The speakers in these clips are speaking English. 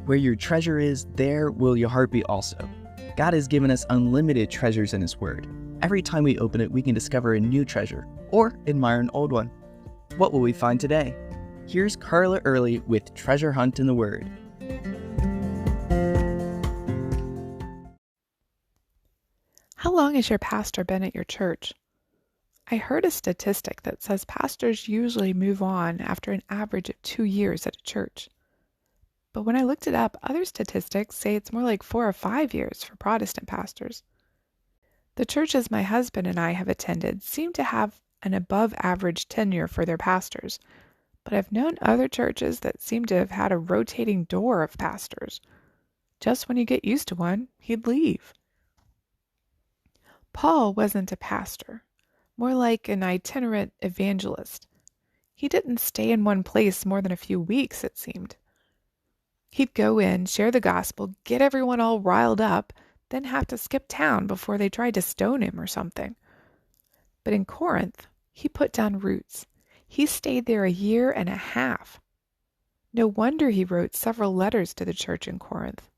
Where your treasure is, there will your heart be also. God has given us unlimited treasures in His Word. Every time we open it, we can discover a new treasure or admire an old one. What will we find today? Here's Carla Early with Treasure Hunt in the Word. How long has your pastor been at your church? I heard a statistic that says pastors usually move on after an average of 2 years at a church. But when I looked it up, other statistics say it's more like 4 or 5 years for Protestant pastors. The churches my husband and I have attended seem to have an above average tenure for their pastors, but I've known other churches that seem to have had a rotating door of pastors. Just when you get used to one, he'd leave. Paul wasn't a pastor, more like an itinerant evangelist. He didn't stay in one place more than a few weeks, it seemed. He'd go in, share the gospel, get everyone all riled up, then have to skip town before they tried to stone him or something. But in Corinth, he put down roots. He stayed there 1.5 years. No wonder he wrote several letters to the church in Corinth.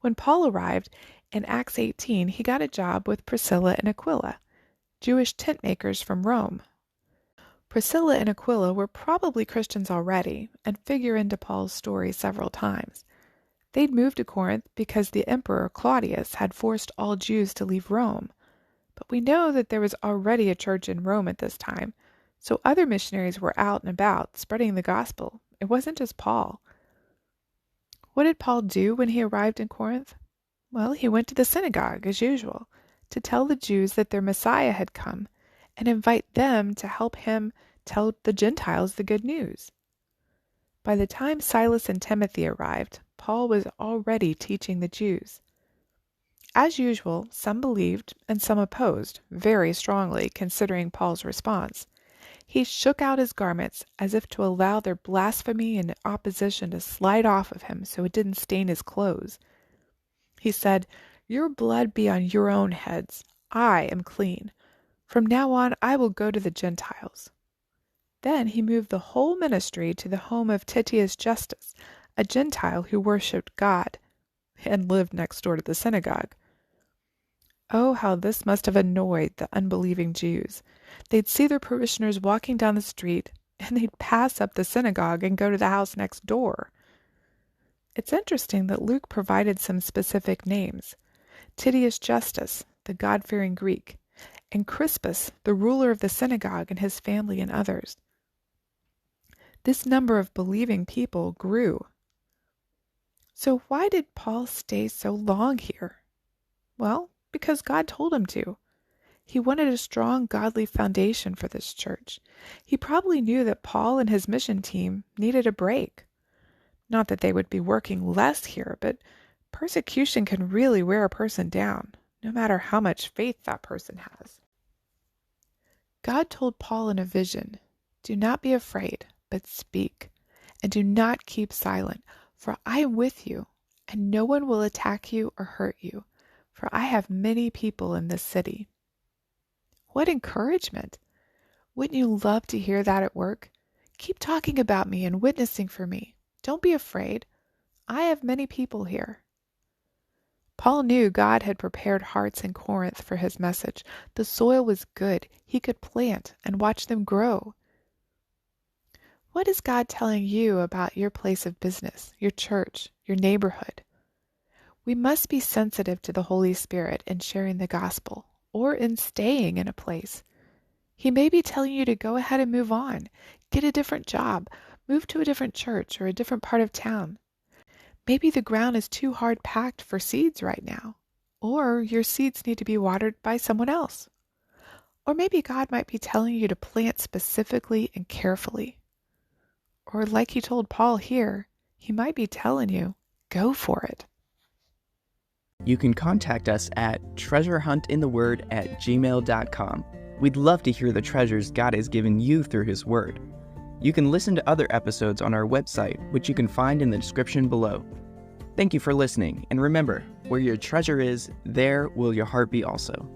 When Paul arrived in Acts 18, he got a job with Priscilla and Aquila, Jewish tent makers from Rome. Priscilla and Aquila were probably Christians already and figure into Paul's story several times. They'd moved to Corinth because the emperor Claudius had forced all Jews to leave Rome. But we know that there was already a church in Rome at this time, so other missionaries were out and about spreading the gospel. It wasn't just Paul. What did Paul do when he arrived in Corinth? Well, he went to the synagogue, as usual, to tell the Jews that their Messiah had come and invite them to help him tell the Gentiles the good news. By the time Silas and Timothy arrived, Paul was already teaching the Jews. As usual, some believed and some opposed very strongly, considering Paul's response. He shook out his garments as if to allow their blasphemy and opposition to slide off of him so it didn't stain his clothes. He said, "Your blood be on your own heads. I am clean. From now on I will go to the Gentiles." Then he moved the whole ministry to the home of Titius Justus, a Gentile who worshipped God and lived next door to the synagogue. Oh, how this must have annoyed the unbelieving Jews. They'd see their parishioners walking down the street, and they'd pass up the synagogue and go to the house next door. It's interesting that Luke provided some specific names. Titius Justus, the God-fearing Greek, and Crispus, the ruler of the synagogue, and his family and others. This number of believing people grew. So why did Paul stay so long here? Well, because God told him to. He wanted a strong, godly foundation for this church. He probably knew that Paul and his mission team needed a break. Not that they would be working less here, but persecution can really wear a person down, no matter how much faith that person has. God told Paul in a vision, "Do not be afraid, but speak, and do not keep silent, for I am with you, and no one will attack you or hurt you, for I have many people in this city." What encouragement! Wouldn't you love to hear that at work? Keep talking about me and witnessing for me. Don't be afraid. I have many people here. Paul knew God had prepared hearts in Corinth for his message. The soil was good. He could plant and watch them grow. What is God telling you about your place of business, your church, your neighborhood? We must be sensitive to the Holy Spirit in sharing the gospel or in staying in a place. He may be telling you to go ahead and move on, get a different job, move to a different church or a different part of town. Maybe the ground is too hard packed for seeds right now, or your seeds need to be watered by someone else. Or maybe God might be telling you to plant specifically and carefully. Or like he told Paul here, he might be telling you, go for it. You can contact us at treasurehuntintheword@gmail.com. We'd love to hear the treasures God has given you through His Word. You can listen to other episodes on our website, which you can find in the description below. Thank you for listening, and remember, where your treasure is, there will your heart be also.